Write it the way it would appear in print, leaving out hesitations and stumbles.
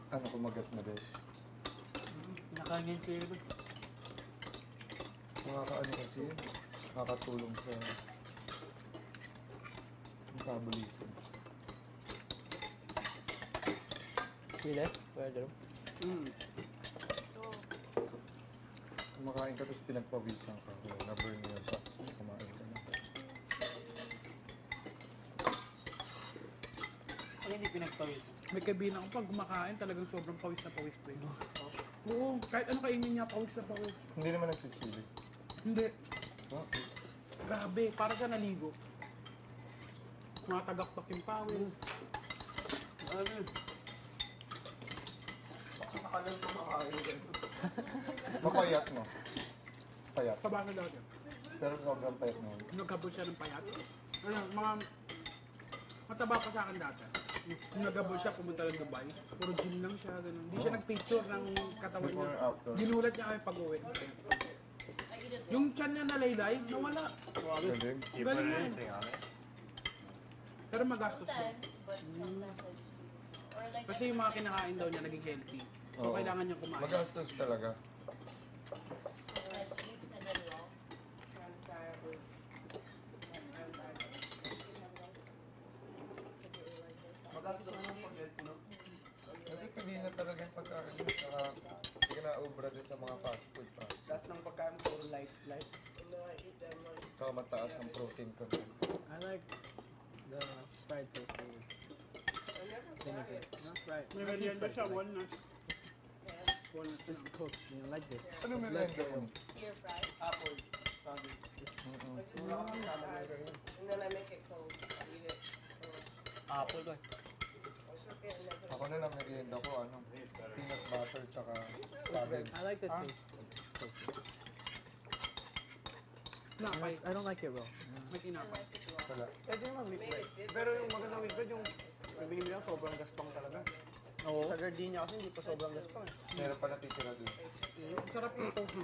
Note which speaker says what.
Speaker 1: Ano kumagat na guys?
Speaker 2: Nakangin ko yun.
Speaker 1: Nakakaano kasi yun. Nakakatulong sa metabolism.
Speaker 3: Sile? Kuya Jerome?
Speaker 1: Kumakain ka tapos pinagpawisan ka. Na-burn mo yung fats mo. Kumain ka na.
Speaker 2: Pag hindi pinagpawisan.
Speaker 4: May kaibigan ko pag kumakain, talagang sobrang pawis na pawis pa yun. Oo, kahit ano kainin niya, pawis na pawis.
Speaker 1: Hindi naman nagsisili.
Speaker 4: Hindi.
Speaker 1: Okay.
Speaker 4: Grabe, para siya naligo. Matagaktak yung pawis.
Speaker 2: Ano yun?
Speaker 1: Nakakalang kumakain ka. Mapayat mo. Payat.
Speaker 4: Kabasa dati.
Speaker 1: Pero sobrang payat mo.
Speaker 4: Nagkabot siya ng payat. Ano, mga mataba pa sa akin dati. Nung nagabol siya, pumunta lang Dubai. Puro gym lang siya, ganun. Hindi siya nagpicture ng katawan niya.
Speaker 1: Before and after.
Speaker 4: Ginulat niya kami pag-uwi. Yung tiyan niya nalaylay, nawala.
Speaker 1: Galing.
Speaker 4: Galing na yun. Pero magastos po. Kasi yung mga kinakain daw niya naging healthy. So
Speaker 1: Oo.
Speaker 4: kailangan niya kumain.
Speaker 1: Magastos talaga.
Speaker 3: Magastos naman pag healthy, no?
Speaker 1: Hindi na talaga yung pagkain mo. Saka kinaubra din sa mga fast food pa.
Speaker 3: Lahat ng pagkain puro light.
Speaker 1: Saka mataas ang protein content.
Speaker 3: I like the fried tofu. Vinegar. Not fried.
Speaker 4: May merienda siya, walnuts. Walnuts
Speaker 3: Just
Speaker 4: lang.
Speaker 3: cooked, you know, like this.
Speaker 1: Ano merienda yun?
Speaker 5: Stir fry.
Speaker 3: Apple. Sabi. Mura kami sa amin.
Speaker 5: And then I make it cold. I eat it.
Speaker 3: Apple ba?
Speaker 1: Ako na lang merienda ko, ano, peanut butter tsaka cabbage.
Speaker 3: I like the
Speaker 4: Ah.
Speaker 3: taste.
Speaker 4: Napay.
Speaker 3: I don't like it raw.
Speaker 4: May tinapay.
Speaker 1: Wala.
Speaker 3: Pwede naman with
Speaker 5: Made
Speaker 3: bread.
Speaker 5: it different.
Speaker 3: Pero yung magandang with bread, yung binibili lang sobrang gaspang talaga.
Speaker 4: Oo.
Speaker 3: Sa gardenia kasi hindi pa sobrang gaspang eh.
Speaker 1: Meron pa natitira dun.
Speaker 4: Sarap yung tofu.